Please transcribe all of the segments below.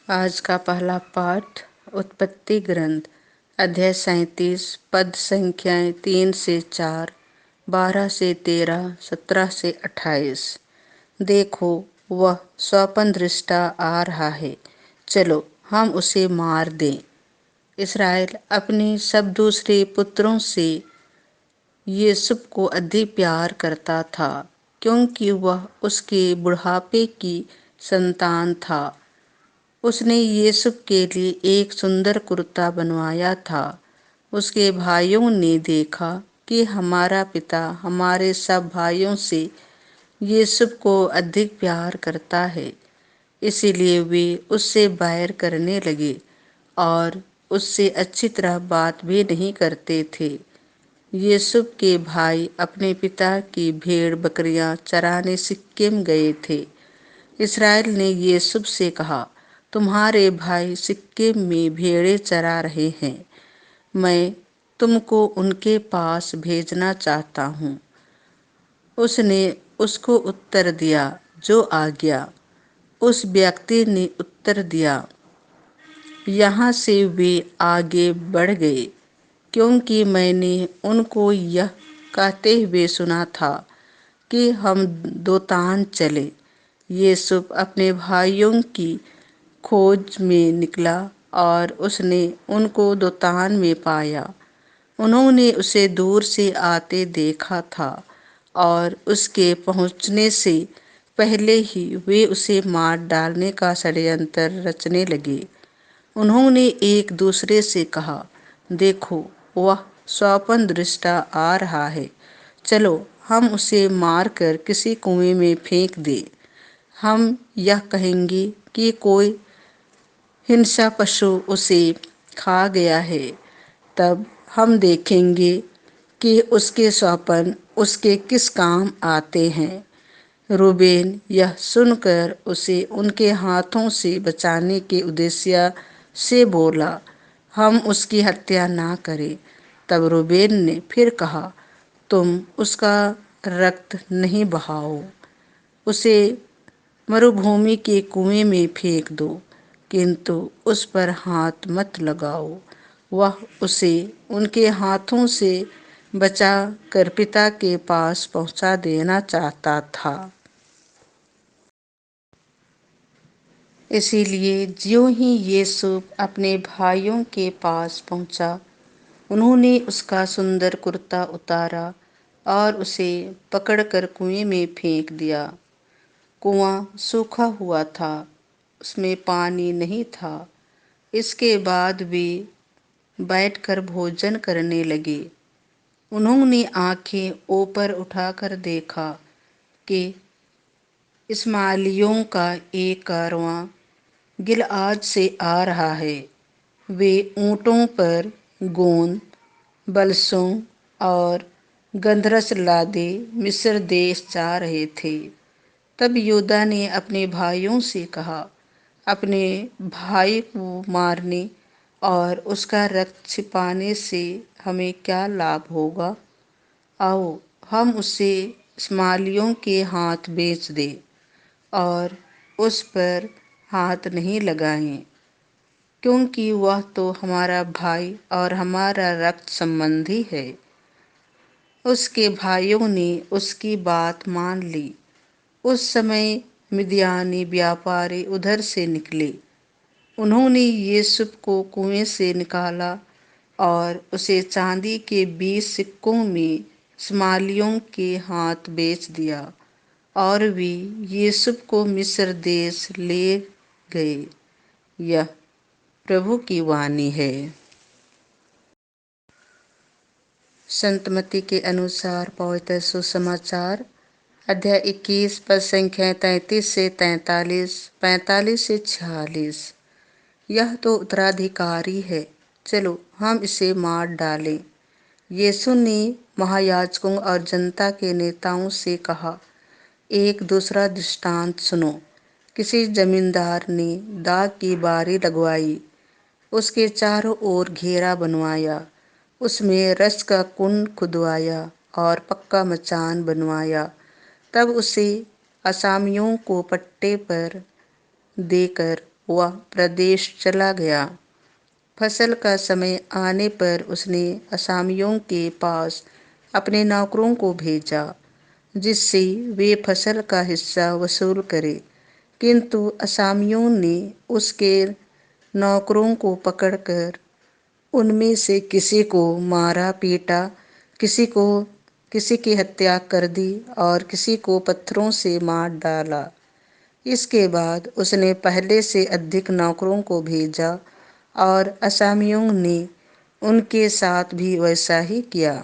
आज का पहला पाठ उत्पत्ति ग्रंथ अध्याय 37 पद संख्याएं 3 से 4, 12 से 13, 17 से 28। देखो, वह स्वप्न दृष्टा आ रहा है, चलो हम उसे मार दें। इसराइल अपने सब दूसरे पुत्रों से यूसुफ को अधिक प्यार करता था, क्योंकि वह उसके बुढ़ापे की संतान था। उसने यूसुफ के लिए एक सुंदर कुर्ता बनवाया था। उसके भाइयों ने देखा कि हमारा पिता हमारे सब भाइयों से यूसुफ को अधिक प्यार करता है, इसीलिए वे उससे बैर करने लगे और उससे अच्छी तरह बात भी नहीं करते थे। यूसुफ के भाई अपने पिता की भेड़ बकरियां चराने सिक्किम गए थे। इसराइल ने यूसुफ से कहा, तुम्हारे भाई सिक्किम में भेड़ें चरा रहे हैं, मैं तुमको उनके पास भेजना चाहता हूँ। उसने उसको उत्तर दिया, जो आज्ञा। उस व्यक्ति ने उत्तर दिया। यहाँ से वे आगे बढ़ गए, क्योंकि मैंने उनको यह कहते हुए सुना था कि हम दोतान चले। यूसुफ अपने भाइयों की खोज में निकला और उसने उनको दोतान में पाया। उन्होंने उसे दूर से आते देखा था और उसके पहुंचने से पहले ही वे उसे मार डालने का षड्यंत्र रचने लगे। उन्होंने एक दूसरे से कहा, देखो, वह स्वप्न दृष्टा आ रहा है, चलो हम उसे मारकर किसी कुएं में फेंक दें। हम यह कहेंगे कि कोई हिंसा पशु उसे खा गया है, तब हम देखेंगे कि उसके स्वप्न उसके किस काम आते हैं। रूबेन यह सुनकर उसे उनके हाथों से बचाने के उद्देश्य से बोला, हम उसकी हत्या ना करें। तब रूबेन ने फिर कहा, तुम उसका रक्त नहीं बहाओ, उसे मरुभूमि के कुएं में फेंक दो, किंतु उस पर हाथ मत लगाओ। वह उसे उनके हाथों से बचा कर पिता के पास पहुंचा देना चाहता था। इसीलिए ज्यों ही यूसुफ अपने भाइयों के पास पहुंचा, उन्होंने उसका सुंदर कुर्ता उतारा और उसे पकड़कर कुएं में फेंक दिया। कुआं सूखा हुआ था, उसमें पानी नहीं था। इसके बाद वे बैठकर भोजन करने लगे। उन्होंने आंखें ऊपर उठाकर देखा कि इस्माइलियों का एक कारवां गिलआद से आ रहा है। वे ऊँटों पर गोंद, बलसों और गंधरस लादे मिस्र देश जा रहे थे। तब यूदा ने अपने भाइयों से कहा, अपने भाई को मारने और उसका रक्त छिपाने से हमें क्या लाभ होगा? आओ हम उसे इस्माइलियों के हाथ बेच दें और उस पर हाथ नहीं लगाएं, क्योंकि वह तो हमारा भाई और हमारा रक्त संबंधी है। उसके भाइयों ने उसकी बात मान ली। उस समय मिद्यानी व्यापारी उधर से निकले। उन्होंने यूसुफ को कुएं से निकाला और उसे चांदी के 20 सिक्कों में इस्माइलियों के हाथ बेच दिया और वे यूसुफ को मिस्र देश ले गए। यह प्रभु की वाणी है। संतमती के अनुसार पवित्र सुसमाचार अध्याय 21 पद संख्या 33 से 43, 45 से 46। यह तो उत्तराधिकारी है, चलो हम इसे मार डालें। यीशु ने महायाजकों और जनता के नेताओं से कहा, एक दूसरा दृष्टांत सुनो। किसी जमींदार ने दाख की बारी लगवाई, उसके चारों ओर घेरा बनवाया, उसमें रस का कुंड खुदवाया और पक्का मचान बनवाया। तब उसे असामियों को पट्टे पर देकर वह प्रदेश चला गया। फसल का समय आने पर उसने असामियों के पास अपने नौकरों को भेजा, जिससे वे फसल का हिस्सा वसूल करें। किंतु असामियों ने उसके नौकरों को पकड़कर उनमें से किसी को मारा पीटा, किसी की हत्या कर दी और किसी को पत्थरों से मार डाला। इसके बाद उसने पहले से अधिक नौकरों को भेजा और असामियों ने उनके साथ भी वैसा ही किया।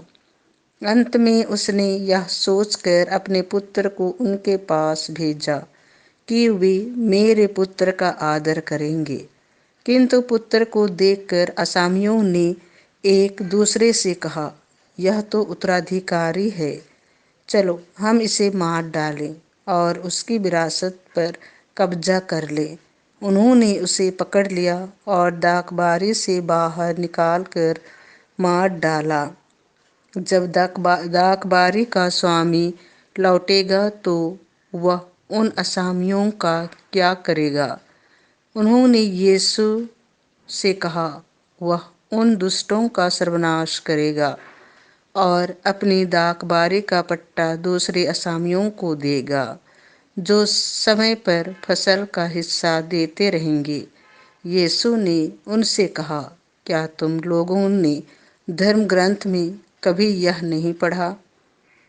अंत में उसने यह सोचकर अपने पुत्र को उनके पास भेजा कि वे मेरे पुत्र का आदर करेंगे। किंतु पुत्र को देखकर असामियों ने एक दूसरे से कहा, यह तो उत्तराधिकारी है, चलो हम इसे मार डालें और उसकी विरासत पर कब्जा कर लें। उन्होंने उसे पकड़ लिया और डाकबारी से बाहर निकालकर मार डाला। जब डाकबारी का स्वामी लौटेगा तो वह उन असामियों का क्या करेगा? उन्होंने यीशु से कहा, वह उन दुष्टों का सर्वनाश करेगा और अपनी डाकबारी का पट्टा दूसरे असामियों को देगा, जो समय पर फसल का हिस्सा देते रहेंगे। यीशु ने उनसे कहा, क्या तुम लोगों ने धर्म ग्रंथ में कभी यह नहीं पढ़ा?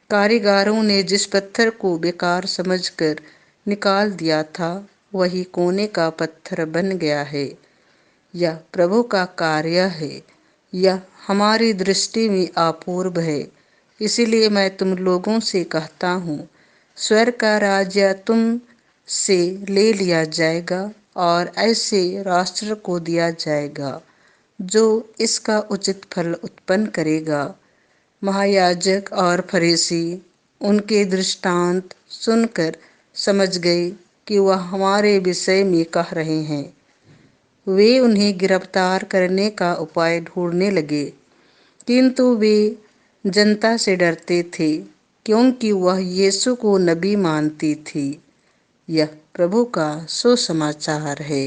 कारीगरों ने जिस पत्थर को बेकार समझकर निकाल दिया था, वही कोने का पत्थर बन गया है। यह प्रभु का कार्य है, यह हमारी दृष्टि में अपूर्व है। इसीलिए मैं तुम लोगों से कहता हूँ, स्वर्ग का राज्य तुम से ले लिया जाएगा और ऐसे राष्ट्र को दिया जाएगा जो इसका उचित फल उत्पन्न करेगा। महायाजक और फरीसी उनके दृष्टांत सुनकर समझ गए कि वह हमारे विषय में कह रहे हैं। वे उन्हें गिरफ्तार करने का उपाय ढूंढने लगे, किंतु वे जनता से डरते थे, क्योंकि वह यीशु को नबी मानती थी। यह प्रभु का सुसमाचार है।